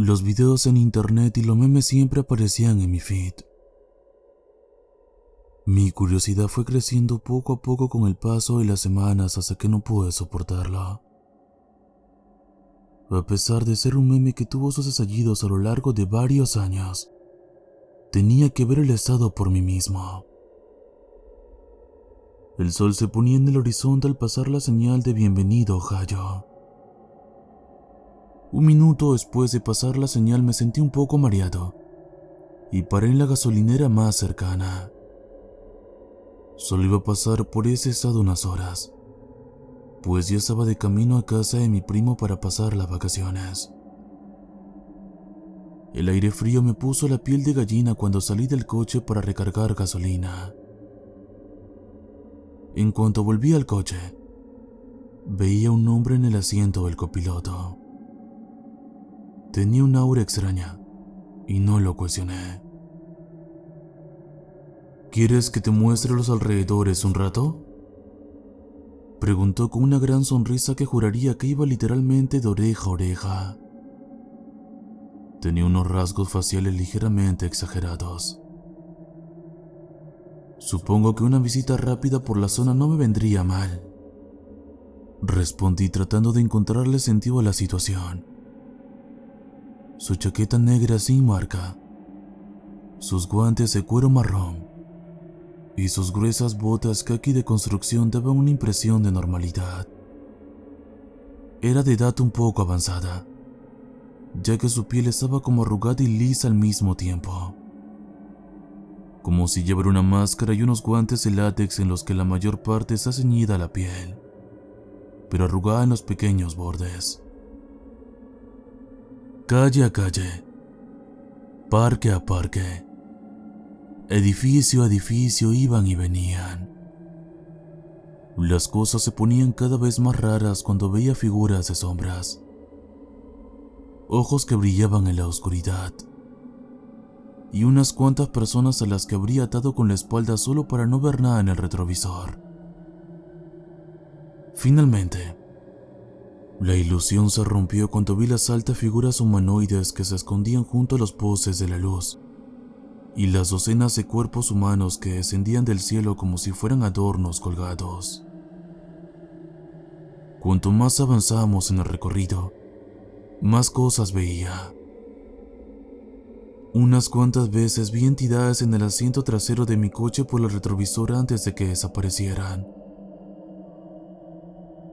Los videos en internet y los memes siempre aparecían en mi feed. Mi curiosidad fue creciendo poco a poco con el paso de las semanas hasta que no pude soportarla. A pesar de ser un meme que tuvo sus estallidos a lo largo de varios años, tenía que ver el estado por mí mismo. El sol se ponía en el horizonte al pasar la señal de bienvenido, Ohio. Un minuto después de pasar la señal me sentí un poco mareado y paré en la gasolinera más cercana. Solo iba a pasar por ese estado unas horas, pues ya estaba de camino a casa de mi primo para pasar las vacaciones. El aire frío me puso la piel de gallina cuando salí del coche para recargar gasolina. En cuanto volví al coche, veía un hombre en el asiento del copiloto. Tenía un aura extraña y no lo cuestioné. ¿Quieres que te muestre los alrededores un rato?, preguntó con una gran sonrisa que juraría que iba literalmente de oreja a oreja. Tenía unos rasgos faciales ligeramente exagerados. Supongo que una visita rápida por la zona no me vendría mal, respondí tratando de encontrarle sentido a la situación. Su chaqueta negra sin marca, sus guantes de cuero marrón y sus gruesas botas caqui de construcción daban una impresión de normalidad. Era de edad un poco avanzada, ya que su piel estaba como arrugada y lisa al mismo tiempo, como si llevara una máscara y unos guantes de látex en los que la mayor parte está ceñida a la piel, pero arrugada en los pequeños bordes. Calle a calle, parque a parque, edificio a edificio iban y venían. Las cosas se ponían cada vez más raras cuando veía figuras de sombras, ojos que brillaban en la oscuridad, y unas cuantas personas a las que habría atado con la espalda solo para no ver nada en el retrovisor. Finalmente, la ilusión se rompió cuando vi las altas figuras humanoides que se escondían junto a los postes de la luz y las docenas de cuerpos humanos que descendían del cielo como si fueran adornos colgados. Cuanto más avanzábamos en el recorrido, más cosas veía. Unas cuantas veces vi entidades en el asiento trasero de mi coche por el retrovisor antes de que desaparecieran.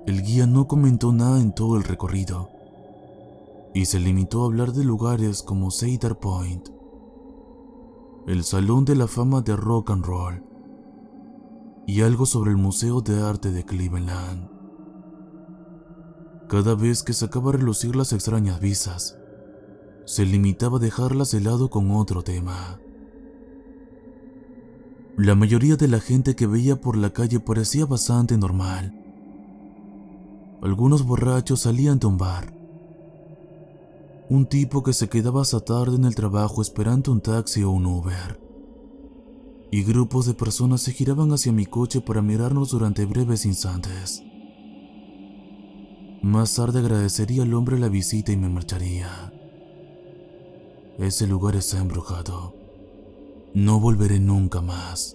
El guía no comentó nada en todo el recorrido y se limitó a hablar de lugares como Cedar Point, el Salón de la Fama de Rock and Roll y algo sobre el Museo de Arte de Cleveland. Cada vez que sacaba a relucir las extrañas vistas, se limitaba a dejarlas de lado con otro tema. La mayoría de la gente que veía por la calle parecía bastante normal. Algunos borrachos salían de un bar, un tipo que se quedaba hasta tarde en el trabajo esperando un taxi o un Uber, y grupos de personas se giraban hacia mi coche para mirarnos durante breves instantes. Más tarde agradecería al hombre la visita y me marcharía. Ese lugar está embrujado. No volveré nunca más.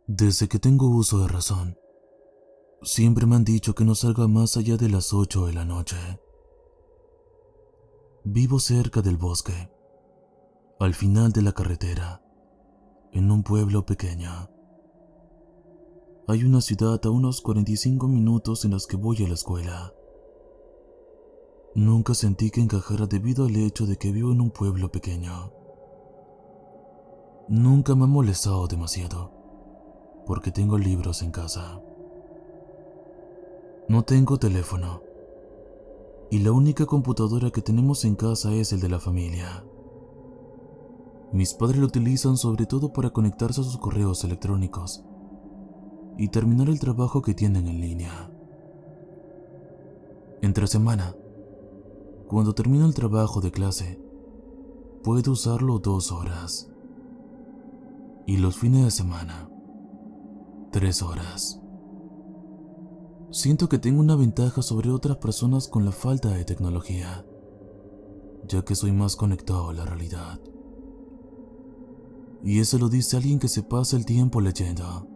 Desde que tengo uso de razón, siempre me han dicho que no salga más allá de las 8 de la noche. Vivo cerca del bosque, al final de la carretera, en un pueblo pequeño. Hay una ciudad a unos 45 minutos en los que voy a la escuela. Nunca sentí que encajara debido al hecho de que vivo en un pueblo pequeño. Nunca me ha molestado demasiado, porque tengo libros en casa. No tengo teléfono, y la única computadora que tenemos en casa es el de la familia. Mis padres lo utilizan sobre todo para conectarse a sus correos electrónicos y terminar el trabajo que tienen en línea. Entre semana, cuando termino el trabajo de clase, puedo usarlo 2 horas. y los fines de semana, 3 horas. Siento que tengo una ventaja sobre otras personas con la falta de tecnología, ya que soy más conectado a la realidad. Y eso lo dice alguien que se pasa el tiempo leyendo.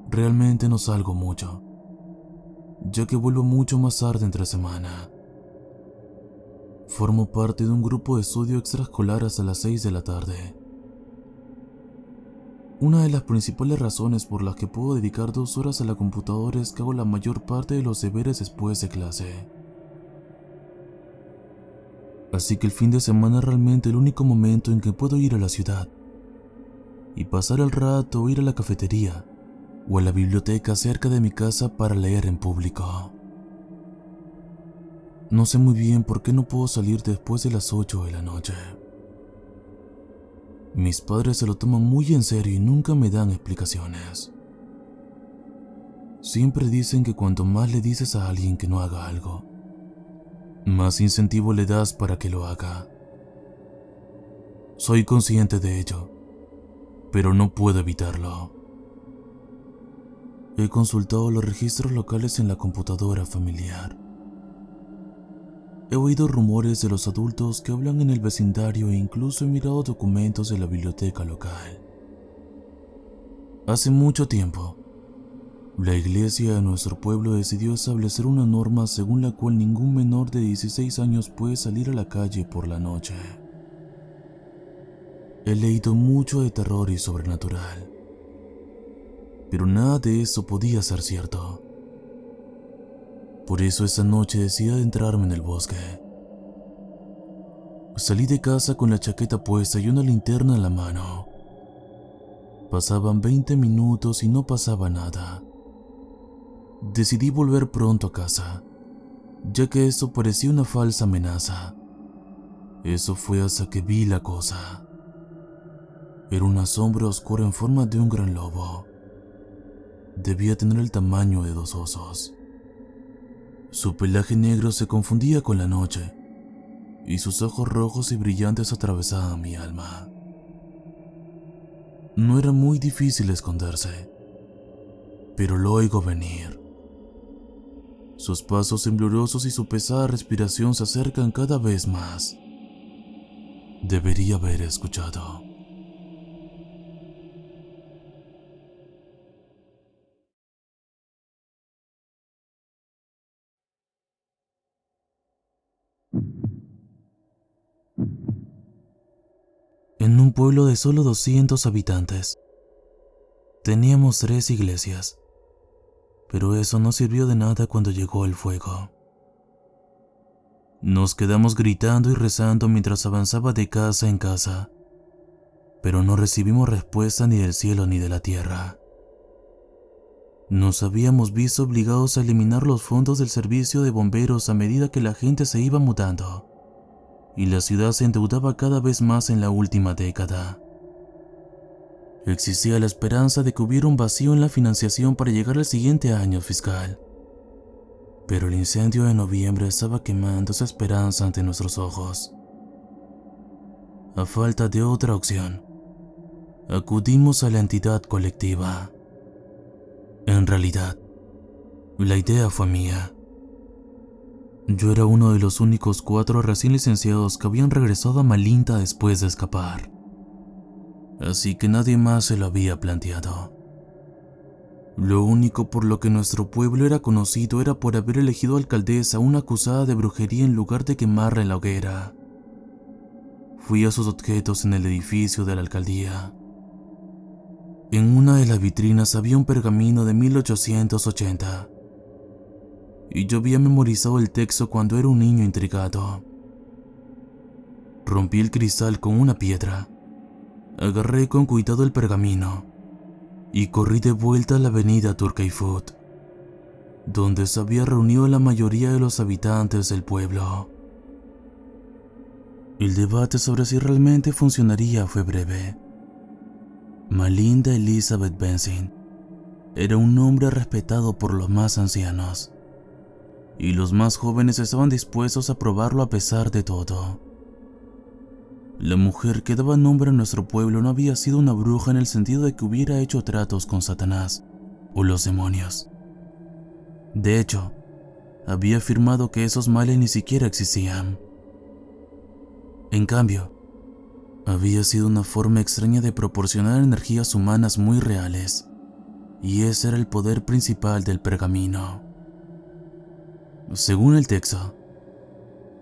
Realmente no salgo mucho, ya que vuelvo mucho más tarde entre semana. Formo parte de un grupo de estudio extraescolar hasta las 6 de la tarde. Una de las principales razones por las que puedo dedicar 2 horas a la computadora es que hago la mayor parte de los deberes después de clase. Así que el fin de semana es realmente el único momento en que puedo ir a la ciudad y pasar el rato o ir a la cafetería o a la biblioteca cerca de mi casa para leer en público. No sé muy bien por qué no puedo salir después de las 8 de la noche. Mis padres se lo toman muy en serio y nunca me dan explicaciones. Siempre dicen que cuanto más le dices a alguien que no haga algo, más incentivo le das para que lo haga. Soy consciente de ello, pero no puedo evitarlo. He consultado los registros locales en la computadora familiar. He oído rumores de los adultos que hablan en el vecindario e incluso he mirado documentos de la biblioteca local. Hace mucho tiempo, la iglesia de nuestro pueblo decidió establecer una norma según la cual ningún menor de 16 años puede salir a la calle por la noche. He leído mucho de terror y sobrenatural, pero nada de eso podía ser cierto. Por eso esa noche decidí adentrarme en el bosque. Salí de casa con la chaqueta puesta y una linterna en la mano. Pasaban 20 minutos y no pasaba nada. Decidí volver pronto a casa, ya que eso parecía una falsa amenaza. Eso fue hasta que vi la cosa. Era una sombra oscura en forma de un gran lobo. Debía tener el tamaño de 2 osos. Su pelaje negro se confundía con la noche, y sus ojos rojos y brillantes atravesaban mi alma. No era muy difícil esconderse, pero lo oigo venir. Sus pasos temblorosos y su pesada respiración se acercan cada vez más. Debería haber escuchado. En un pueblo de solo 200 habitantes, teníamos 3 iglesias, pero eso no sirvió de nada cuando llegó el fuego. Nos quedamos gritando y rezando mientras avanzaba de casa en casa, pero no recibimos respuesta ni del cielo ni de la tierra. Nos habíamos visto obligados a eliminar los fondos del servicio de bomberos a medida que la gente se iba mudando, y la ciudad se endeudaba cada vez más en la última década. Existía la esperanza de que hubiera un vacío en la financiación para llegar al siguiente año fiscal, pero el incendio de noviembre estaba quemando esa esperanza ante nuestros ojos. A falta de otra opción, acudimos a la entidad colectiva. En realidad, la idea fue mía. Yo era uno de los únicos 4 recién licenciados que habían regresado a Malinta después de escapar, así que nadie más se lo había planteado. Lo único por lo que nuestro pueblo era conocido era por haber elegido alcaldesa a una acusada de brujería en lugar de quemarla en la hoguera. Fui a sus objetos en el edificio de la alcaldía. En una de las vitrinas había un pergamino de 1880, y yo había memorizado el texto cuando era un niño intrigado. Rompí el cristal con una piedra, agarré con cuidado el pergamino y corrí de vuelta a la avenida Turkeyfoot, donde se había reunido la mayoría de los habitantes del pueblo. El debate sobre si realmente funcionaría fue breve. Malinda Elizabeth Benson era un hombre respetado por los más ancianos, y los más jóvenes estaban dispuestos a probarlo a pesar de todo. La mujer que daba nombre a nuestro pueblo no había sido una bruja en el sentido de que hubiera hecho tratos con Satanás o los demonios. De hecho, había afirmado que esos males ni siquiera existían. En cambio, había sido una forma extraña de proporcionar energías humanas muy reales, y ese era el poder principal del pergamino. Según el texto,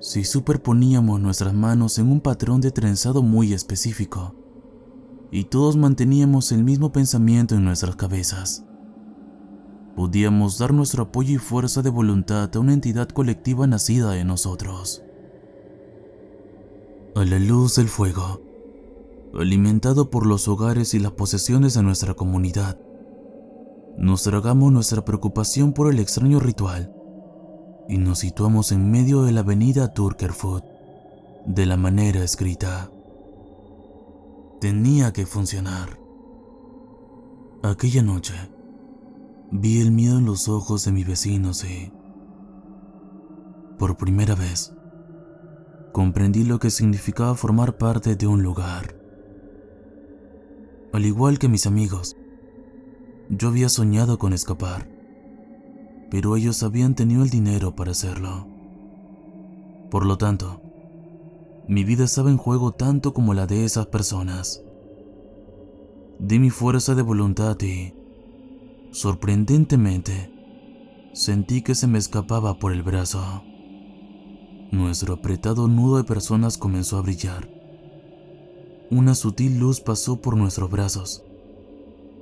si superponíamos nuestras manos en un patrón de trenzado muy específico, y todos manteníamos el mismo pensamiento en nuestras cabezas, podíamos dar nuestro apoyo y fuerza de voluntad a una entidad colectiva nacida de nosotros. A la luz del fuego, alimentado por los hogares y las posesiones de nuestra comunidad, nos tragamos nuestra preocupación por el extraño ritual y nos situamos en medio de la avenida Turkerfoot, de la manera escrita. Tenía que funcionar. Aquella noche, vi el miedo en los ojos de mis vecinos y, por primera vez, comprendí lo que significaba formar parte de un lugar. Al igual que mis amigos, yo había soñado con escapar, pero ellos habían tenido el dinero para hacerlo. Por lo tanto, mi vida estaba en juego tanto como la de esas personas. Di mi fuerza de voluntad y, sorprendentemente, sentí que se me escapaba por el brazo. Nuestro apretado nudo de personas comenzó a brillar. Una sutil luz pasó por nuestros brazos.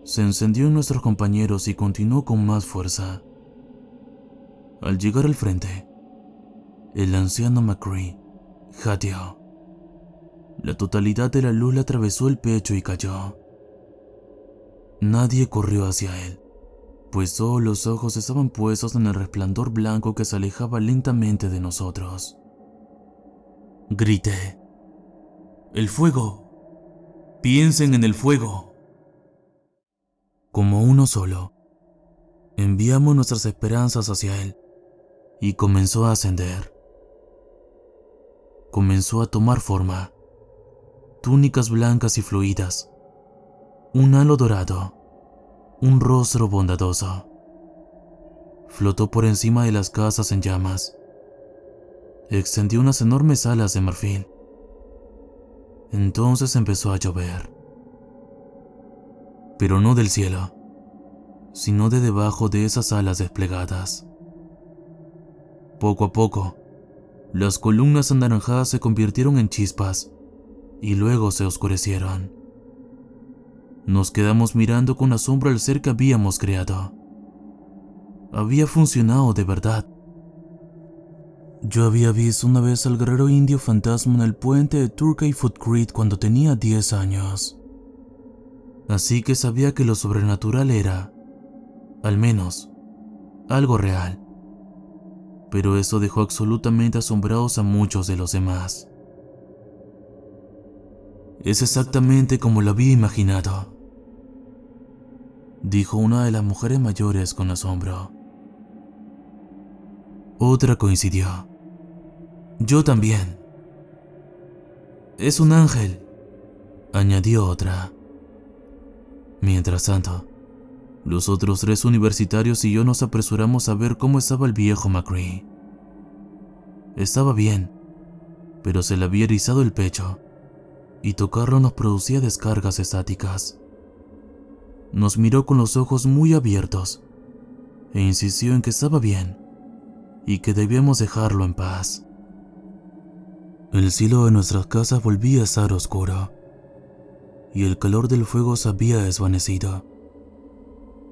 Se encendió en nuestros compañeros y continuó con más fuerza. Al llegar al frente, el anciano McCree jadeó. La totalidad de la luz le atravesó el pecho y cayó. Nadie corrió hacia él, pues todos los ojos estaban puestos en el resplandor blanco que se alejaba lentamente de nosotros. Grité: ¡El fuego! ¡Piensen en el fuego! Como uno solo, enviamos nuestras esperanzas hacia él y comenzó a ascender. Comenzó a tomar forma. Túnicas blancas y fluidas, un halo dorado, un rostro bondadoso. Flotó por encima de las casas en llamas. Extendió unas enormes alas de marfil. Entonces empezó a llover. Pero no del cielo, sino de debajo de esas alas desplegadas. Poco a poco, las columnas anaranjadas se convirtieron en chispas y luego se oscurecieron. Nos quedamos mirando con asombro al ser que habíamos creado. Había funcionado de verdad. Yo había visto una vez al guerrero indio fantasma en el puente de Turkeyfoot Creek cuando tenía 10 años. Así que sabía que lo sobrenatural era, al menos, algo real. Pero eso dejó absolutamente asombrados a muchos de los demás. Es exactamente como lo había imaginado, dijo una de las mujeres mayores con asombro. Otra coincidió. Yo también. Es un ángel, añadió otra. Mientras tanto, los otros 3 universitarios y yo nos apresuramos a ver cómo estaba el viejo McCree. Estaba bien, pero se le había erizado el pecho y tocarlo nos producía descargas estáticas. Nos miró con los ojos muy abiertos e insistió en que estaba bien y que debíamos dejarlo en paz. El cielo de nuestras casas volvía a estar oscuro y el calor del fuego se había desvanecido,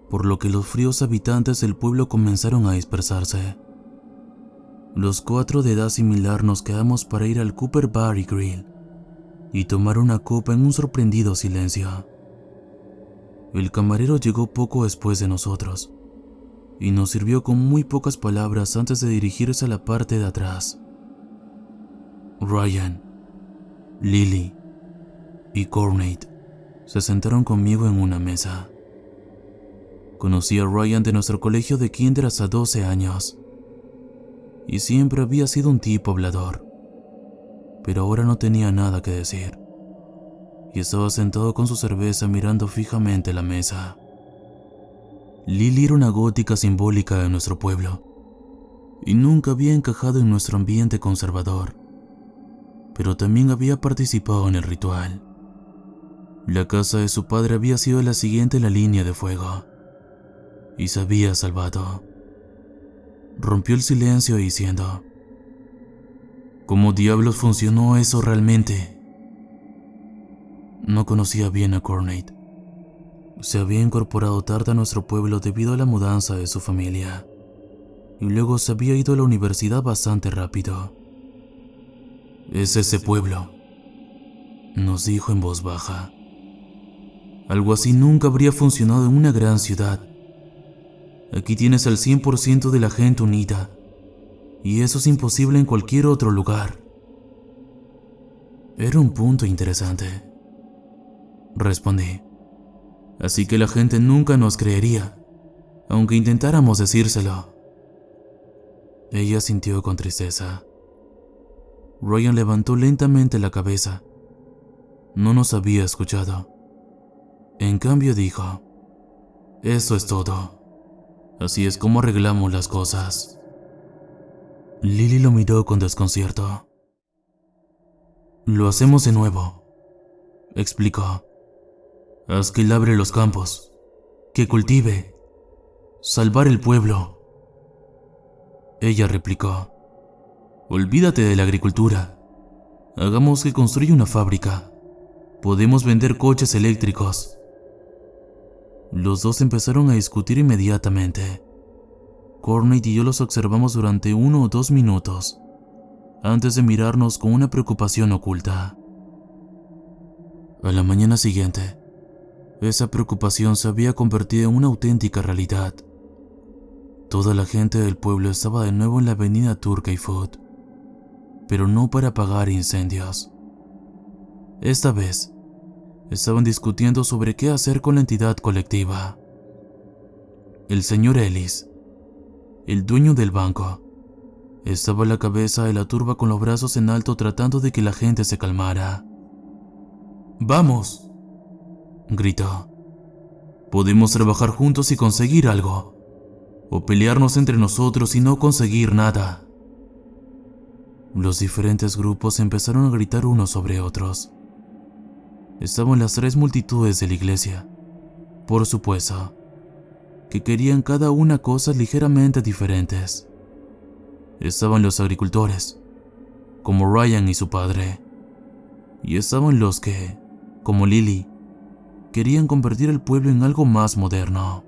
por lo que los fríos habitantes del pueblo comenzaron a dispersarse. Los 4 de edad similar nos quedamos para ir al Cooper Bar y Grill y tomar una copa en un sorprendido silencio. El camarero llegó poco después de nosotros y nos sirvió con muy pocas palabras antes de dirigirse a la parte de atrás. Ryan, Lily y Courtney se sentaron conmigo en una mesa. Conocí a Ryan de nuestro colegio de kinder hasta 12 años y siempre había sido un tipo hablador, pero ahora no tenía nada que decir. Y estaba sentado con su cerveza mirando fijamente la mesa. Lily era una gótica simbólica de nuestro pueblo, y nunca había encajado en nuestro ambiente conservador, pero también había participado en el ritual. La casa de su padre había sido la siguiente en la línea de fuego, y se había salvado. Rompió el silencio diciendo: ¿cómo diablos funcionó eso realmente? No conocía bien a Courtney. Se había incorporado tarde a nuestro pueblo debido a la mudanza de su familia, y luego se había ido a la universidad bastante rápido. Es ese pueblo, nos dijo en voz baja. Algo así nunca habría funcionado en una gran ciudad. Aquí tienes al 100% de la gente unida, y eso es imposible en cualquier otro lugar. Era un punto interesante, respondí. Así que la gente nunca nos creería, aunque intentáramos decírselo. Ella sintió con tristeza. Ryan levantó lentamente la cabeza. No nos había escuchado. En cambio dijo: eso es todo. Así es como arreglamos las cosas. Lily lo miró con desconcierto. Lo hacemos de nuevo, explicó. Haz que labre los campos, que cultive, salvar el pueblo. Ella replicó: olvídate de la agricultura. Hagamos que construya una fábrica. Podemos vender coches eléctricos. Los dos empezaron a discutir inmediatamente. Courtney y yo los observamos durante 1 o 2 minutos, antes de mirarnos con una preocupación oculta. A la mañana siguiente, esa preocupación se había convertido en una auténtica realidad. Toda la gente del pueblo estaba de nuevo en la avenida Turkey Foot, pero no para apagar incendios. Esta vez, estaban discutiendo sobre qué hacer con la entidad colectiva. El señor Ellis, el dueño del banco, estaba a la cabeza de la turba con los brazos en alto tratando de que la gente se calmara. ¡Vamos!, gritó. Podemos trabajar juntos y conseguir algo, o pelearnos entre nosotros y no conseguir nada. Los diferentes grupos empezaron a gritar unos sobre otros. Estaban las 3 multitudes de la iglesia, por supuesto, que querían cada una cosas ligeramente diferentes. Estaban los agricultores, como Ryan y su padre, y estaban los que, como Lily, querían convertir el pueblo en algo más moderno.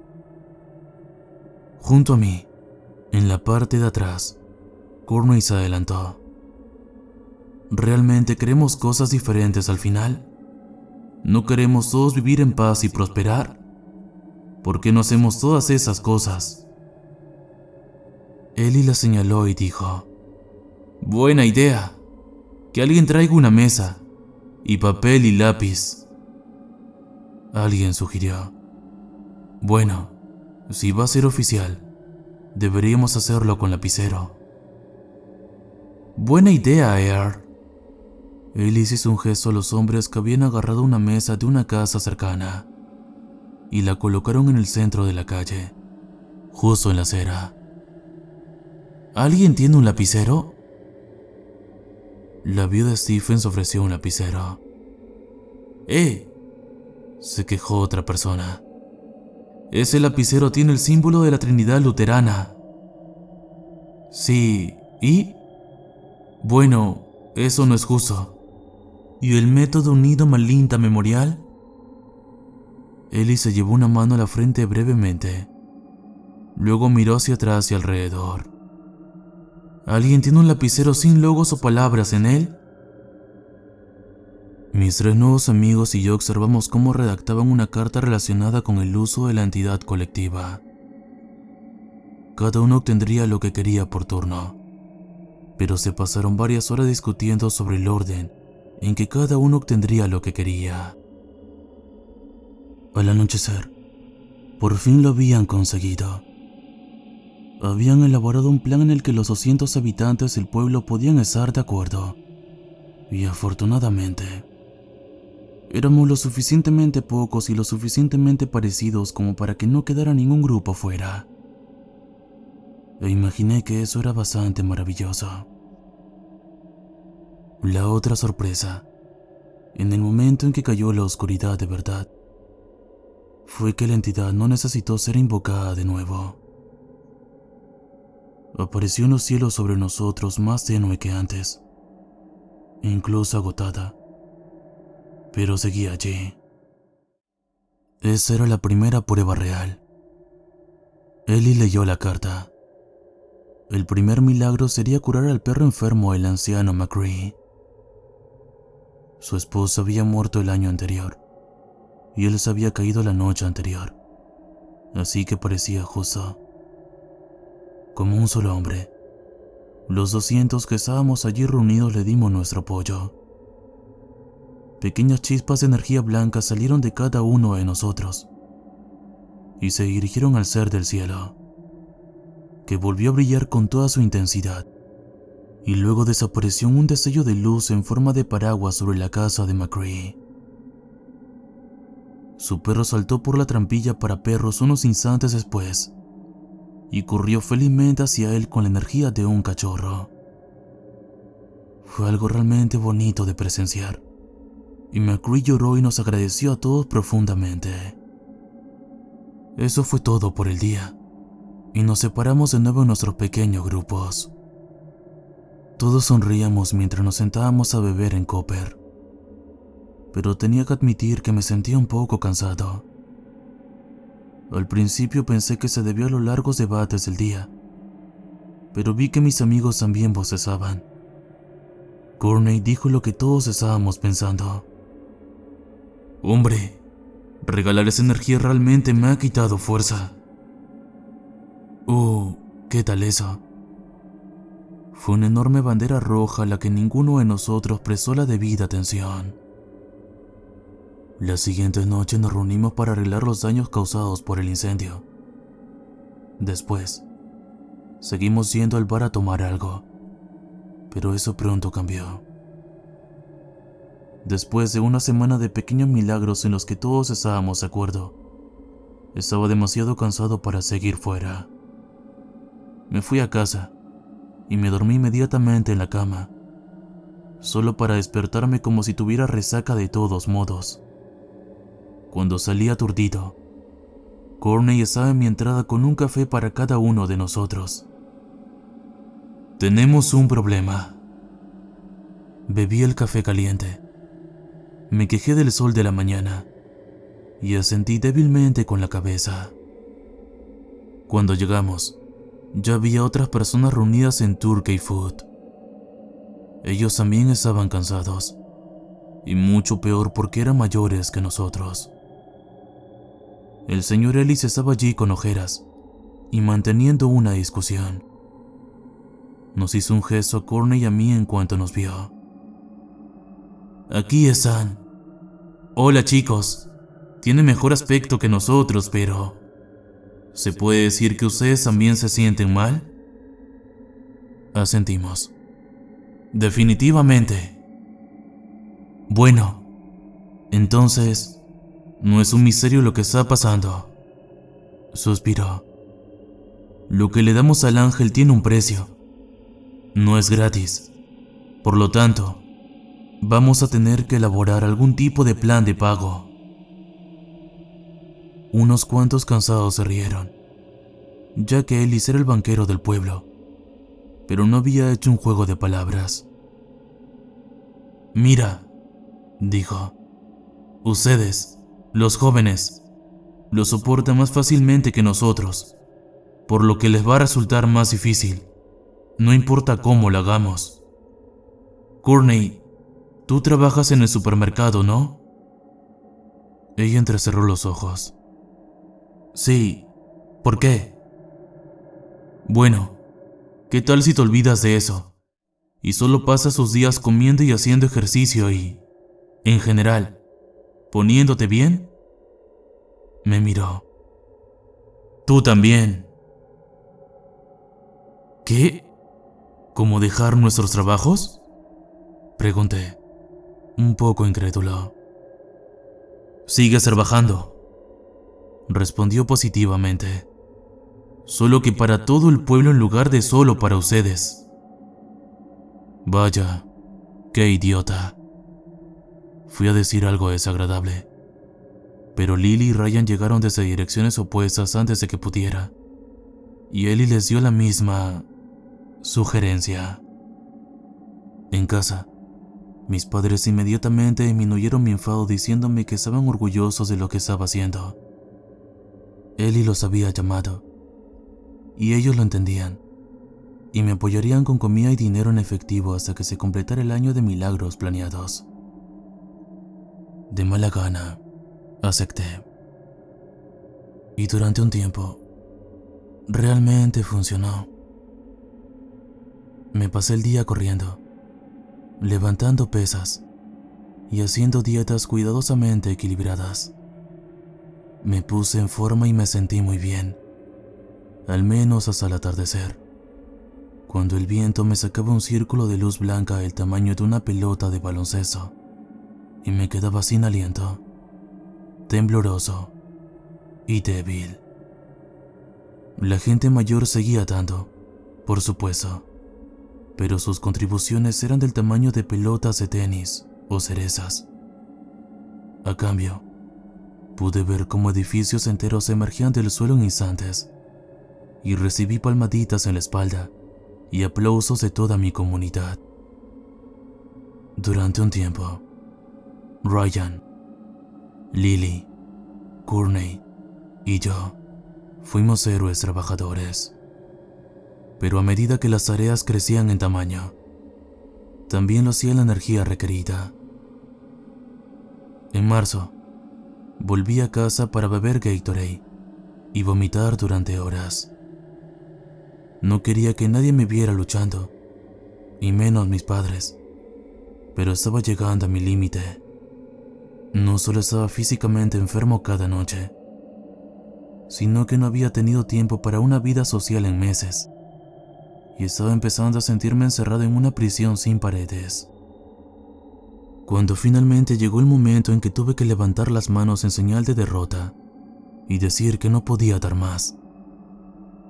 Junto a mí, en la parte de atrás, Courtney se adelantó. ¿Realmente queremos cosas diferentes al final? ¿No queremos todos vivir en paz y prosperar? ¿Por qué no hacemos todas esas cosas? Ellie la señaló y dijo: buena idea. Que alguien traiga una mesa, y papel y lápiz. Alguien sugirió: bueno, si va a ser oficial, deberíamos hacerlo con lapicero. Buena idea, Air. Ellie hizo un gesto a los hombres que habían agarrado una mesa de una casa cercana y la colocaron en el centro de la calle, justo en la acera. ¿Alguien tiene un lapicero? La viuda Stephens ofreció un lapicero. Se quejó otra persona. Ese lapicero tiene el símbolo de la Trinidad Luterana. Sí, ¿y? Bueno, eso no es justo. ¿Y el método unido Malinta Memorial? Ellie se llevó una mano a la frente brevemente. Luego miró hacia atrás y alrededor. ¿Alguien tiene un lapicero sin logos o palabras en él? Mis 3 nuevos amigos y yo observamos cómo redactaban una carta relacionada con el uso de la entidad colectiva. Cada uno obtendría lo que quería por turno, pero se pasaron varias horas discutiendo sobre el orden en que cada uno obtendría lo que quería. Al anochecer, por fin lo habían conseguido. Habían elaborado un plan en el que los 200 habitantes del pueblo podían estar de acuerdo. Y afortunadamente, éramos lo suficientemente pocos y lo suficientemente parecidos como para que no quedara ningún grupo fuera. E imaginé que eso era bastante maravilloso. La otra sorpresa, en el momento en que cayó la oscuridad de verdad, fue que la entidad no necesitó ser invocada de nuevo. Apareció en los cielos sobre nosotros más tenue que antes, incluso agotada, pero seguía allí. Esa era la primera prueba real. Ellie leyó la carta. El primer milagro sería curar al perro enfermo del anciano McCree. Su esposa había muerto el año anterior, y él se había caído la noche anterior, así que parecía justo. Como un solo hombre, los 200 que estábamos allí reunidos le dimos nuestro apoyo. Pequeñas chispas de energía blanca salieron de cada uno de nosotros y se dirigieron al ser del cielo, que volvió a brillar con toda su intensidad, y luego desapareció en un destello de luz en forma de paraguas sobre la casa de McCree. Su perro saltó por la trampilla para perros unos instantes después y corrió felizmente hacia él con la energía de un cachorro. Fue algo realmente bonito de presenciar, y McCree lloró y nos agradeció a todos profundamente. Eso fue todo por el día, y nos separamos de nuevo en nuestros pequeños grupos. Todos sonreíamos mientras nos sentábamos a beber en Copper, pero tenía que admitir que me sentía un poco cansado. Al principio pensé que se debió a los largos debates del día, pero vi que mis amigos también bostezaban. Courtney dijo lo que todos estábamos pensando. Hombre, regalar esa energía realmente me ha quitado fuerza. ¿Qué tal eso? Fue una enorme bandera roja a la que ninguno de nosotros prestó la debida atención. La siguiente noche nos reunimos para arreglar los daños causados por el incendio. Después, seguimos yendo al bar a tomar algo, pero eso pronto cambió. Después de una semana de pequeños milagros en los que todos estábamos de acuerdo, estaba demasiado cansado para seguir fuera. Me fui a casa y me dormí inmediatamente en la cama, solo para despertarme como si tuviera resaca de todos modos. Cuando salí aturdido, Courtney estaba en mi entrada con un café para cada uno de nosotros. Tenemos un problema. Bebí el café caliente. Me quejé del sol de la mañana y asentí débilmente con la cabeza. Cuando llegamos, ya había otras personas reunidas en Turkey Food. Ellos también estaban cansados, y mucho peor porque eran mayores que nosotros. El señor Ellis estaba allí con ojeras y manteniendo una discusión. Nos hizo un gesto a Courtney y a mí en cuanto nos vio. Aquí están. Hola chicos, tienen mejor aspecto que nosotros, pero ¿se puede decir que ustedes también se sienten mal? Asentimos. Definitivamente. Bueno, entonces, no es un misterio lo que está pasando. Suspiró. Lo que le damos al ángel tiene un precio. No es gratis. Por lo tanto, vamos a tener que elaborar algún tipo de plan de pago. Unos cuantos cansados se rieron, ya que Ellis era el banquero del pueblo, pero no había hecho un juego de palabras. Mira, dijo, ustedes, los jóvenes, lo soportan más fácilmente que nosotros, por lo que les va a resultar más difícil, no importa cómo lo hagamos. Courtney, tú trabajas en el supermercado, ¿no? Ella entrecerró los ojos. Sí, ¿por qué? Bueno, ¿qué tal si te olvidas de eso? Y solo pasas sus días comiendo y haciendo ejercicio y, en general, poniéndote bien. Me miró. Tú también. ¿Qué? ¿Cómo dejar nuestros trabajos? Pregunté, un poco incrédulo. Sigue trabajando, respondió positivamente. Solo que para todo el pueblo en lugar de solo para ustedes. Vaya, qué idiota. Fui a decir algo desagradable. Pero Lily y Ryan llegaron desde direcciones opuestas antes de que pudiera. Y Ellie les dio la misma sugerencia. En casa, mis padres inmediatamente disminuyeron mi enfado diciéndome que estaban orgullosos de lo que estaba haciendo. Ellie los había llamado, y ellos lo entendían, y me apoyarían con comida y dinero en efectivo hasta que se completara el año de milagros planeados. De mala gana, acepté. Y durante un tiempo, realmente funcionó. Me pasé el día corriendo, levantando pesas y haciendo dietas cuidadosamente equilibradas. Me puse en forma y me sentí muy bien, al menos hasta el atardecer, cuando el viento me sacaba un círculo de luz blanca del tamaño de una pelota de baloncesto y me quedaba sin aliento, tembloroso y débil. La gente mayor seguía dando, por supuesto, pero sus contribuciones eran del tamaño de pelotas de tenis o cerezas. A cambio, pude ver cómo edificios enteros emergían del suelo en instantes y recibí palmaditas en la espalda y aplausos de toda mi comunidad. Durante un tiempo, Ryan, Lily, Courtney y yo fuimos héroes trabajadores. Pero a medida que las tareas crecían en tamaño, también lo hacía la energía requerida. En marzo, volví a casa para beber Gatorade y vomitar durante horas. No quería que nadie me viera luchando, y menos mis padres, pero estaba llegando a mi límite. No solo estaba físicamente enfermo cada noche, sino que no había tenido tiempo para una vida social en meses, y estaba empezando a sentirme encerrado en una prisión sin paredes. Cuando finalmente llegó el momento en que tuve que levantar las manos en señal de derrota y decir que no podía dar más,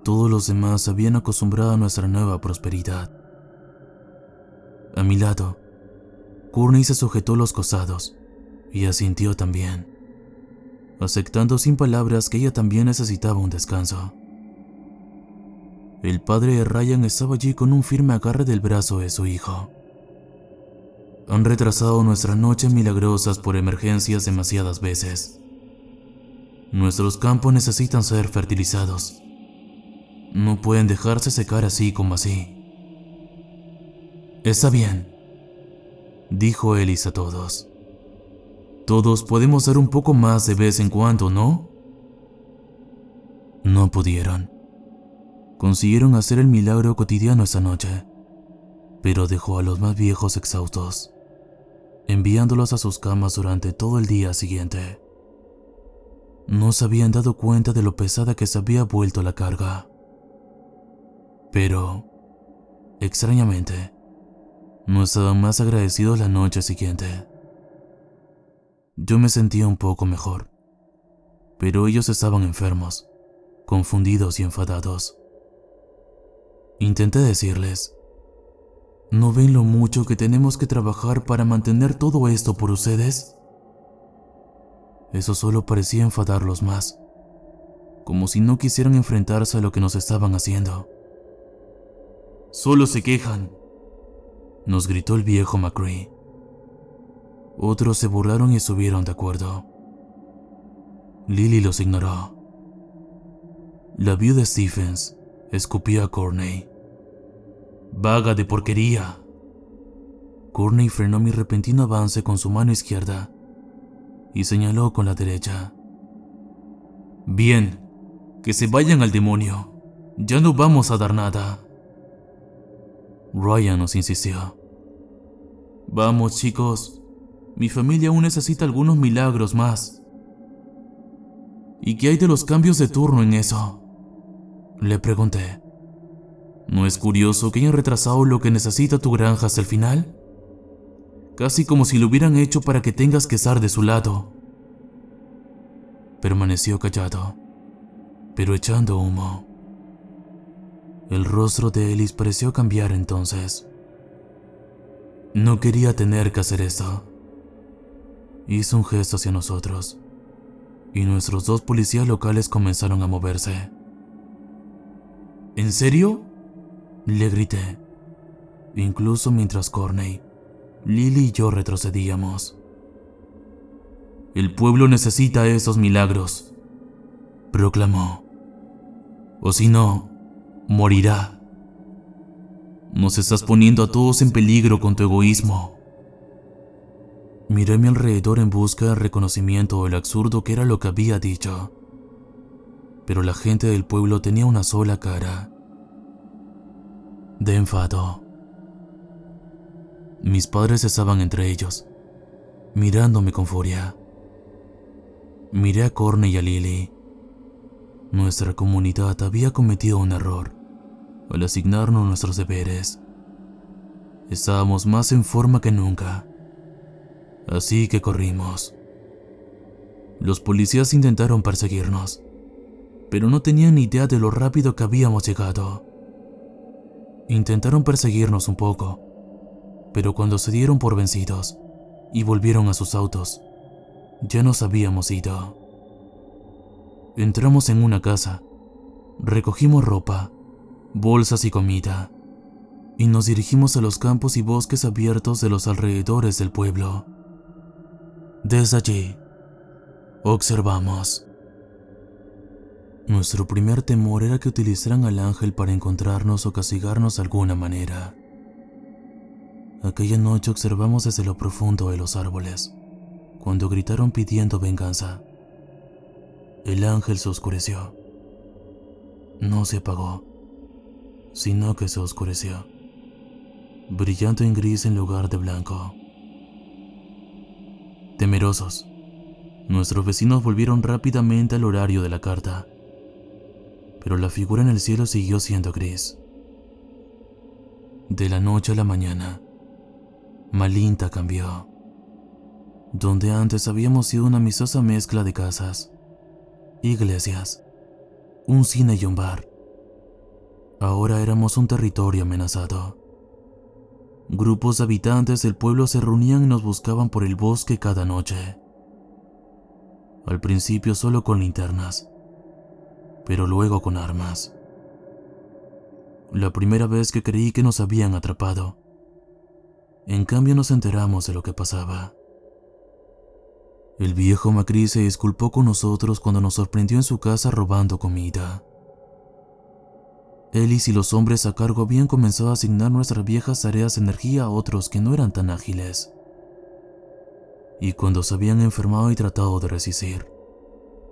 todos los demás se habían acostumbrado a nuestra nueva prosperidad. A mi lado, Courtney se sujetó los costados y asintió también, aceptando sin palabras que ella también necesitaba un descanso. El padre de Ryan estaba allí con un firme agarre del brazo de su hijo. Han retrasado nuestras noches milagrosas por emergencias demasiadas veces. Nuestros campos necesitan ser fertilizados. No pueden dejarse secar así como así. Está bien, dijo Ellis a todos. Todos podemos dar un poco más de vez en cuando, ¿no? No pudieron. Consiguieron hacer el milagro cotidiano esa noche, pero dejó a los más viejos exhaustos, enviándolos a sus camas durante todo el día siguiente. No se habían dado cuenta de lo pesada que se había vuelto la carga. Pero, extrañamente, no estaban más agradecidos la noche siguiente. Yo me sentía un poco mejor, pero ellos estaban enfermos, confundidos y enfadados. Intenté decirles, ¿no ven lo mucho que tenemos que trabajar para mantener todo esto por ustedes? Eso solo parecía enfadarlos más, como si no quisieran enfrentarse a lo que nos estaban haciendo. Solo se quejan, nos gritó el viejo McCree. Otros se burlaron y estuvieron de acuerdo. Lily los ignoró. La viuda Stephens escupió a Courtney. ¡Vaga de porquería! Courtney frenó mi repentino avance con su mano izquierda y señaló con la derecha. Bien, que se vayan al demonio. Ya no vamos a dar nada. Ryan nos insistió. Vamos, chicos. Mi familia aún necesita algunos milagros más. ¿Y qué hay de los cambios de turno en eso? Le pregunté. ¿No es curioso que hayan retrasado lo que necesita tu granja hasta el final? casi como si lo hubieran hecho para que tengas que estar de su lado. Permaneció callado, pero echando humo. El rostro de Ellis pareció cambiar entonces. No quería tener que hacer eso. Hizo un gesto hacia nosotros, y nuestros 2 policías locales comenzaron a moverse. ¿En serio?, le grité, incluso mientras Courtney, Lily y yo retrocedíamos. El pueblo necesita esos milagros, proclamó. O si no, morirá. Nos estás poniendo a todos en peligro con tu egoísmo. Miré a mi alrededor en busca de reconocimiento del absurdo que era lo que había dicho. Pero la gente del pueblo tenía una sola cara: de enfado. Mis padres estaban entre ellos, mirándome con furia. Miré a Courtney y a Lily. Nuestra comunidad había cometido un error al asignarnos nuestros deberes. Estábamos más en forma que nunca, así que corrimos. Los policías intentaron perseguirnos, pero no tenían ni idea de lo rápido que habíamos llegado. Intentaron perseguirnos un poco, pero cuando se dieron por vencidos y volvieron a sus autos, ya nos habíamos ido. Entramos en una casa, recogimos ropa, bolsas y comida, y nos dirigimos a los campos y bosques abiertos de los alrededores del pueblo. Desde allí, observamos. Nuestro primer temor era que utilizaran al ángel para encontrarnos o castigarnos de alguna manera. Aquella noche observamos desde lo profundo de los árboles, cuando gritaron pidiendo venganza. El ángel se oscureció. No se apagó, sino que se oscureció, brillando en gris en lugar de blanco. Temerosos, nuestros vecinos volvieron rápidamente al horario de la carta, pero la figura en el cielo siguió siendo gris. De la noche a la mañana, Malinta cambió. Donde antes habíamos sido una amistosa mezcla de casas, iglesias, un cine y un bar, ahora éramos un territorio amenazado. Grupos de habitantes del pueblo se reunían y nos buscaban por el bosque cada noche. Al principio solo con linternas, pero luego con armas. La primera vez que creí que nos habían atrapado. En cambio nos enteramos de lo que pasaba. El viejo Macri se disculpó con nosotros cuando nos sorprendió en su casa robando comida. Ellis y los hombres a cargo habían comenzado a asignar nuestras viejas tareas de energía a otros que no eran tan ágiles. Y cuando se habían enfermado y tratado de resistir,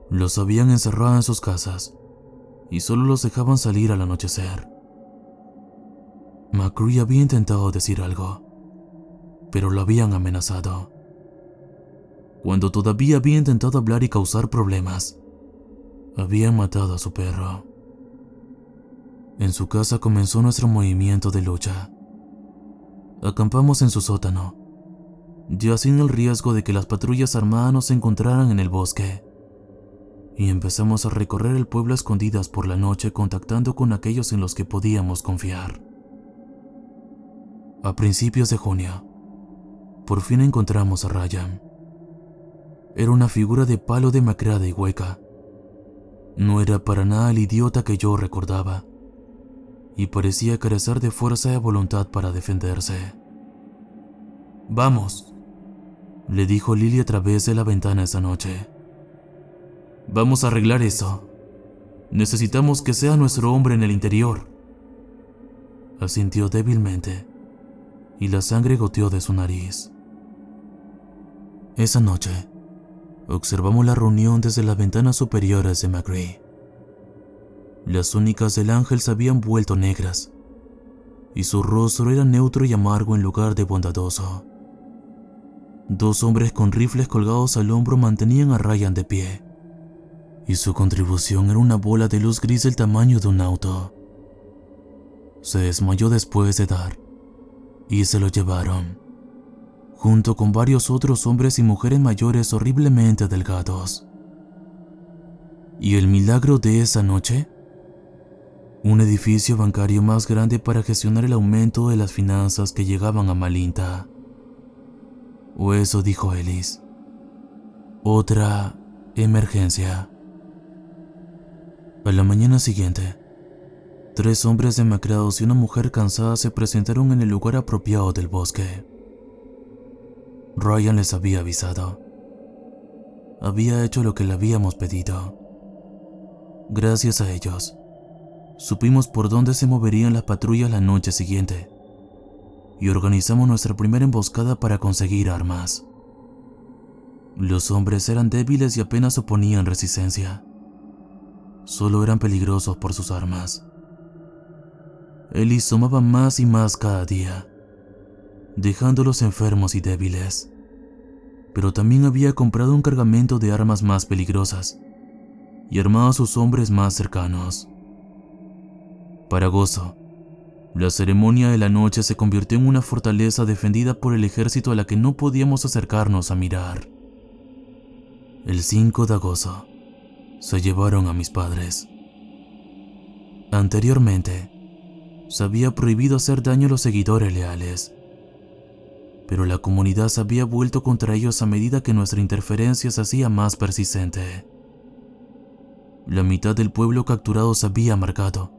los habían encerrado en sus casas y solo los dejaban salir al anochecer. Macri había intentado decir algo, pero lo habían amenazado. Cuando todavía había intentado hablar y causar problemas, habían matado a su perro. En su casa comenzó nuestro movimiento de lucha. Acampamos en su sótano, ya sin el riesgo de que las patrullas armadas nos encontraran en el bosque, y empezamos a recorrer el pueblo a escondidas por la noche, contactando con aquellos en los que podíamos confiar. A principios de junio, por fin encontramos a Ryan. Era una figura de palo demacrada y hueca. No era para nada el idiota que yo recordaba, y parecía carecer de fuerza y voluntad para defenderse. «Vamos», le dijo Lily a través de la ventana esa noche. «Vamos a arreglar eso. Necesitamos que sea nuestro hombre en el interior». Asintió débilmente, y la sangre goteó de su nariz. Esa noche, observamos la reunión desde las ventanas superiores de Macri. Las únicas del ángel se habían vuelto negras, y su rostro era neutro y amargo en lugar de bondadoso. 2 hombres con rifles colgados al hombro mantenían a Ryan de pie, y su contribución era una bola de luz gris del tamaño de un auto. Se desmayó después de dar, y se lo llevaron, junto con varios otros hombres y mujeres mayores horriblemente delgados. ¿Y el milagro de esa noche? Un edificio bancario más grande para gestionar el aumento de las finanzas que llegaban a Malinta. O eso dijo Ellis. Otra emergencia. A la mañana siguiente, 3 hombres demacrados y una mujer cansada se presentaron en el lugar apropiado del bosque. Ryan les había avisado. Había hecho lo que le habíamos pedido. Gracias a ellos, supimos por dónde se moverían las patrullas la noche siguiente y organizamos nuestra primera emboscada para conseguir armas. Los hombres eran débiles y apenas oponían resistencia. Solo eran peligrosos por sus armas. Ellis tomaba más y más cada día, dejándolos enfermos y débiles. Pero también había comprado un cargamento de armas más peligrosas y armado a sus hombres más cercanos. Para agosto, la ceremonia de la noche se convirtió en una fortaleza defendida por el ejército a la que no podíamos acercarnos a mirar. El 5 de agosto, se llevaron a mis padres. Anteriormente, se había prohibido hacer daño a los seguidores leales, pero la comunidad se había vuelto contra ellos a medida que nuestra interferencia se hacía más persistente. La mitad del pueblo capturado se había marcado,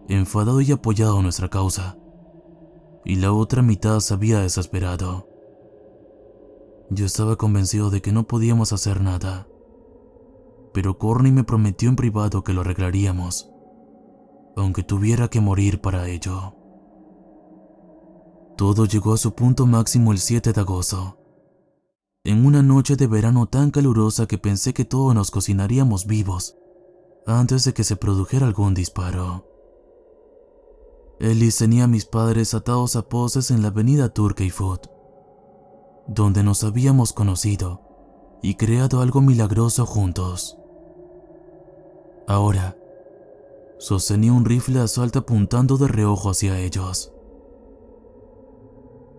enfadado y apoyado nuestra causa, y la otra mitad se había desesperado. Yo estaba convencido de que no podíamos hacer nada, pero Courtney me prometió en privado que lo arreglaríamos, aunque tuviera que morir para ello. Todo llegó a su punto máximo el 7 de agosto, en una noche de verano tan calurosa que pensé que todos nos cocinaríamos vivos antes de que se produjera algún disparo. Ellis tenía a mis padres atados a postes en la avenida Turkey Foot, donde nos habíamos conocido y creado algo milagroso juntos. Ahora, sostenía un rifle de asalto apuntando de reojo hacia ellos.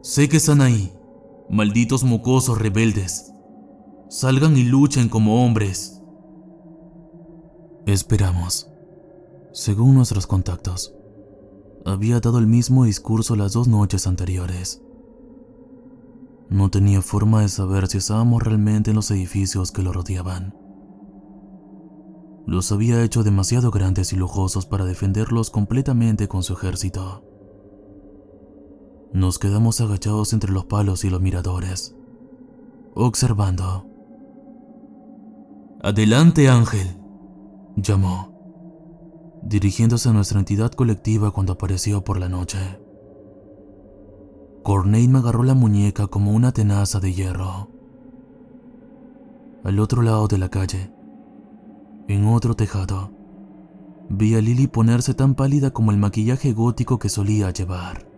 Sé que están ahí, malditos mocosos rebeldes. Salgan y luchen como hombres. Esperamos. Según nuestros contactos, había dado el mismo discurso las 2 noches anteriores. No tenía forma de saber si estábamos realmente en los edificios que lo rodeaban. Los había hecho demasiado grandes y lujosos para defenderlos completamente con su ejército. Nos quedamos agachados entre los palos y los miradores, observando. «Adelante, Ángel», llamó, dirigiéndose a nuestra entidad colectiva cuando apareció por la noche. Courtney me agarró la muñeca como una tenaza de hierro. Al otro lado de la calle, en otro tejado, vi a Lily ponerse tan pálida como el maquillaje gótico que solía llevar.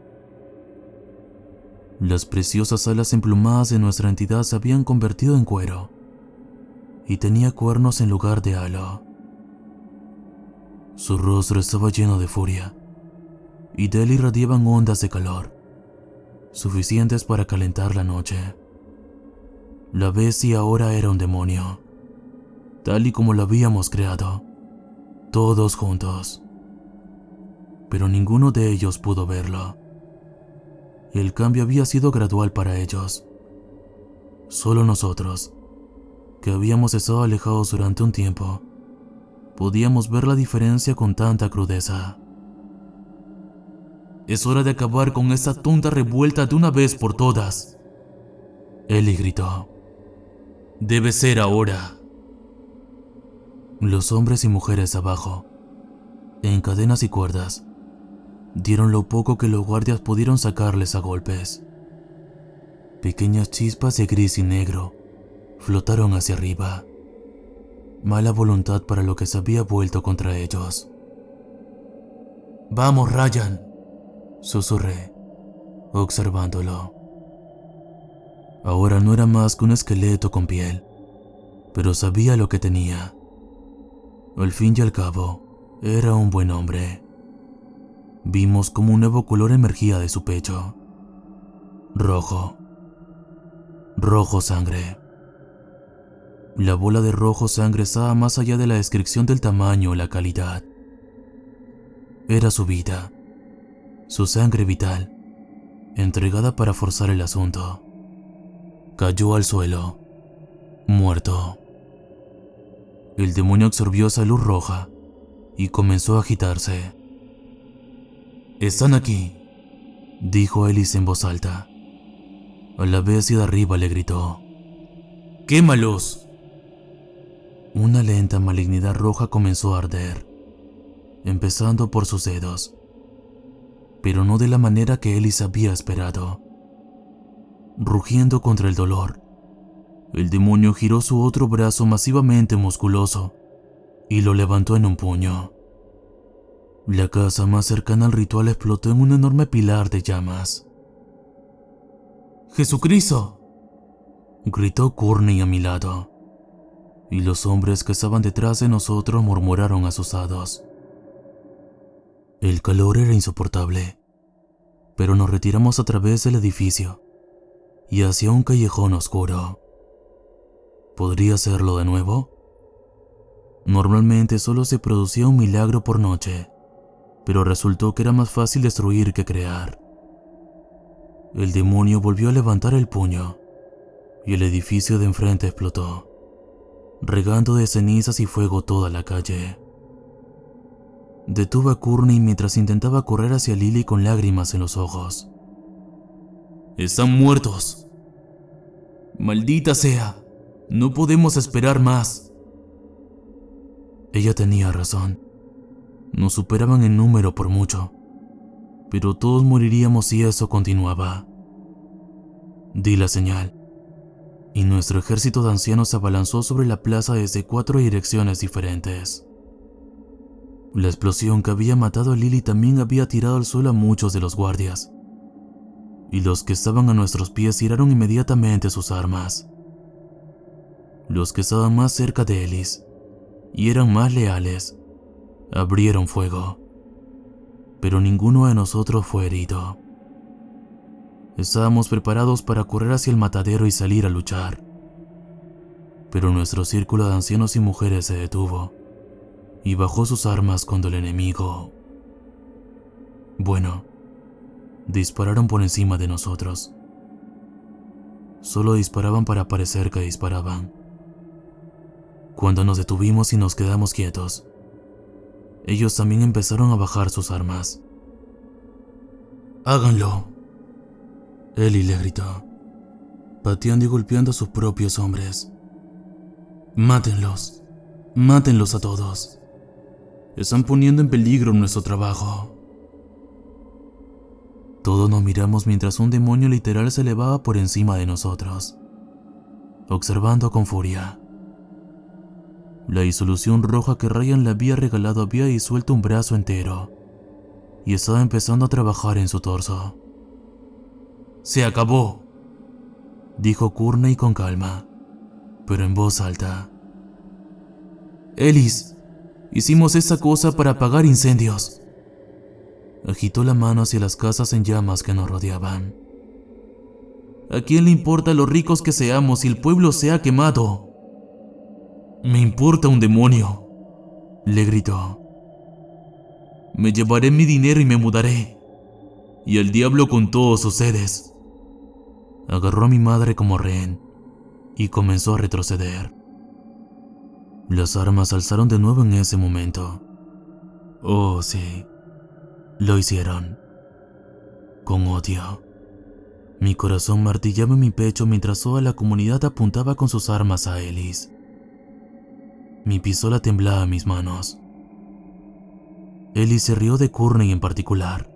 Las preciosas alas emplumadas de nuestra entidad se habían convertido en cuero y tenía cuernos en lugar de halo. Su rostro estaba lleno de furia y de él irradiaban ondas de calor, suficientes para calentar la noche. La bestia ahora era un demonio, tal y como lo habíamos creado, todos juntos. Pero ninguno de ellos pudo verlo. El cambio había sido gradual para ellos. Solo nosotros, que habíamos estado alejados durante un tiempo, podíamos ver la diferencia con tanta crudeza. «Es hora de acabar con esta tonta revuelta de una vez por todas», Ellie gritó. «Debe ser ahora». Los hombres y mujeres abajo, en cadenas y cuerdas, dieron lo poco que los guardias pudieron sacarles a golpes. Pequeñas chispas de gris y negro flotaron hacia arriba. Mala voluntad para lo que se había vuelto contra ellos. «Vamos, Ryan», susurré, observándolo. Ahora no era más que un esqueleto con piel, pero sabía lo que tenía. Al fin y al cabo, era un buen hombre. Vimos como un nuevo color emergía de su pecho. Rojo. Rojo sangre. La bola de rojo sangre estaba más allá de la descripción del tamaño o la calidad. Era su vida, su sangre vital, entregada para forzar el asunto. Cayó al suelo, muerto. El demonio absorbió esa luz roja y comenzó a agitarse. «Están aquí», dijo Ellis en voz alta. A la bestia de arriba le gritó: «¡Quémalos!». Una lenta malignidad roja comenzó a arder, empezando por sus dedos, pero no de la manera que Ellis había esperado. Rugiendo contra el dolor, el demonio giró su otro brazo masivamente musculoso y lo levantó en un puño. La casa más cercana al ritual explotó en un enorme pilar de llamas. «¡Jesucristo!», gritó Courtney a mi lado, y los hombres que estaban detrás de nosotros murmuraron asustados. El calor era insoportable, pero nos retiramos a través del edificio y hacia un callejón oscuro. ¿Podría hacerlo de nuevo? Normalmente solo se producía un milagro por noche, pero resultó que era más fácil destruir que crear. El demonio volvió a levantar el puño y el edificio de enfrente explotó, regando de cenizas y fuego toda la calle. Detuve a Courtney mientras intentaba correr hacia Lily con lágrimas en los ojos. «¡Están muertos! ¡Maldita sea! ¡No podemos esperar más!». Ella tenía razón. Nos superaban en número por mucho, pero todos moriríamos si eso continuaba. Di la señal, y nuestro ejército de ancianos se abalanzó sobre la plaza desde 4 direcciones diferentes. La explosión que había matado a Lily también había tirado al suelo a muchos de los guardias, y los que estaban a nuestros pies tiraron inmediatamente sus armas. Los que estaban más cerca de Ellis y eran más leales abrieron fuego, pero ninguno de nosotros fue herido. Estábamos preparados para correr hacia el matadero y salir a luchar, pero nuestro círculo de ancianos y mujeres se detuvo y bajó sus armas cuando el enemigo... Bueno, dispararon por encima de nosotros. Solo disparaban para parecer que disparaban. Cuando nos detuvimos y nos quedamos quietos, ellos también empezaron a bajar sus armas. «¡Háganlo!», Ellie le gritó, pateando y golpeando a sus propios hombres. «¡Mátenlos! ¡Mátenlos a todos! Están poniendo en peligro nuestro trabajo». Todos nos miramos mientras un demonio literal se elevaba por encima de nosotros, observando con furia. La disolución roja que Ryan le había regalado había disuelto un brazo entero y estaba empezando a trabajar en su torso. «Se acabó», dijo Courtney con calma, pero en voz alta. «Ellis, hicimos esa cosa para apagar incendios». Agitó la mano hacia las casas en llamas que nos rodeaban. «¿A quién le importa lo ricos que seamos si el pueblo se ha quemado?». «Me importa un demonio», le gritó. «Me llevaré mi dinero y me mudaré. Y al diablo con todos sus seres». Agarró a mi madre como rehén y comenzó a retroceder. Las armas se alzaron de nuevo en ese momento. Oh, sí, lo hicieron. Con odio. Mi corazón martillaba en mi pecho mientras toda la comunidad apuntaba con sus armas a Ellis. Mi pistola temblaba en mis manos. Ellis se rió de Courtney en particular,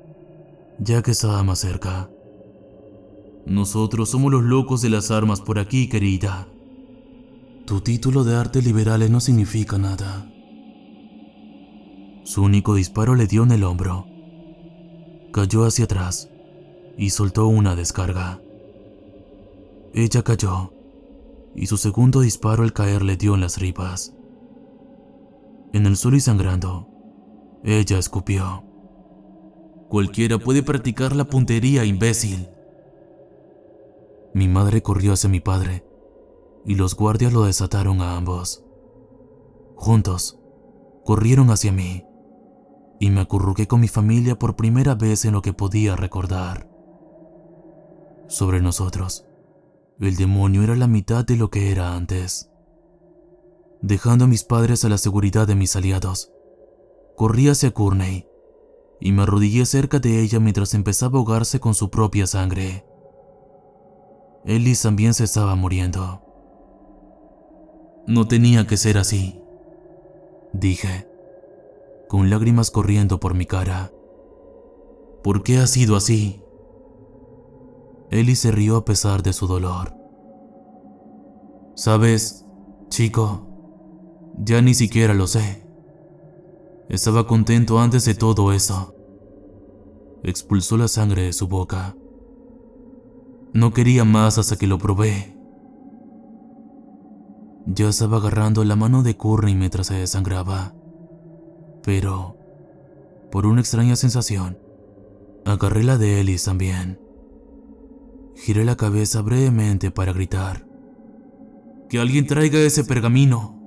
ya que estaba más cerca. «Nosotros somos los locos de las armas por aquí, querida. Tu título de artes liberales no significa nada». Su único disparo le dio en el hombro. Cayó hacia atrás y soltó una descarga. Ella cayó, y su segundo disparo al caer le dio en las tripas. En el suelo y sangrando, ella escupió. «Cualquiera puede practicar la puntería, imbécil». Mi madre corrió hacia mi padre y los guardias lo desataron a ambos. Juntos, corrieron hacia mí y me acurruqué con mi familia por primera vez en lo que podía recordar. Sobre nosotros, el demonio era la mitad de lo que era antes. Dejando a mis padres a la seguridad de mis aliados, corrí hacia Courtney y me arrodillé cerca de ella mientras empezaba a ahogarse con su propia sangre. Ellis también se estaba muriendo. No tenía que ser así, dije, con lágrimas corriendo por mi cara. ¿Por qué ha sido así? Ellis se rió a pesar de su dolor. ¿Sabes, chico? Ya ni siquiera lo sé. Estaba contento antes de todo eso. Expulsó la sangre de su boca. No quería más hasta que lo probé. Ya estaba agarrando la mano de Courtney mientras se desangraba. Pero, por una extraña sensación, agarré la de Ellis también. Giré la cabeza brevemente para gritar. ¡Que alguien traiga ese pergamino!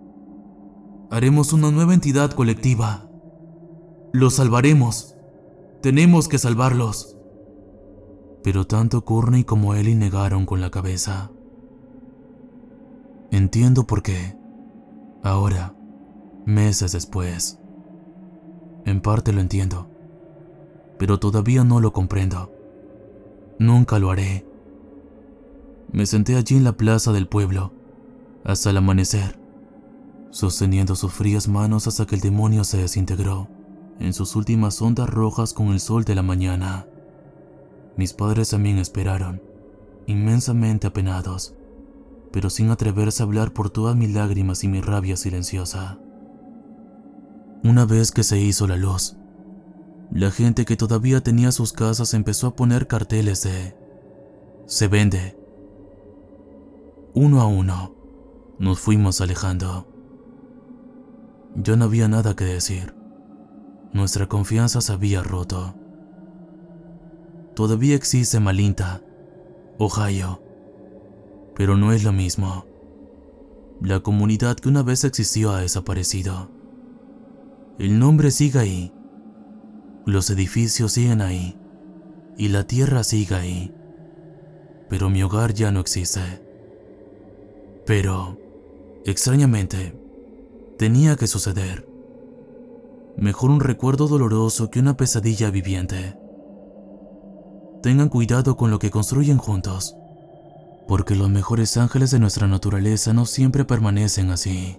Haremos una nueva entidad colectiva. ¡Los salvaremos! ¡Tenemos que salvarlos! Pero tanto Courtney como Ellie negaron con la cabeza. Entiendo por qué. Ahora, meses después. En parte lo entiendo, pero todavía no lo comprendo. Nunca lo haré. Me senté allí en la plaza del pueblo, hasta el amanecer, sosteniendo sus frías manos hasta que el demonio se desintegró en sus últimas ondas rojas con el sol de la mañana. Mis padres también esperaron, inmensamente apenados, pero sin atreverse a hablar por todas mis lágrimas y mi rabia silenciosa. Una vez que se hizo la luz, la gente que todavía tenía sus casas empezó a poner carteles de "Se vende". Uno a uno, nos fuimos alejando. Ya no había nada que decir. Nuestra confianza se había roto. Todavía existe Malinta, Ohio, pero no es lo mismo. La comunidad que una vez existió ha desaparecido. El nombre sigue ahí, los edificios siguen ahí y la tierra sigue ahí, pero mi hogar ya no existe. Pero, extrañamente, tenía que suceder. Mejor un recuerdo doloroso que una pesadilla viviente. Tengan cuidado con lo que construyen juntos, porque los mejores ángeles de nuestra naturaleza no siempre permanecen así.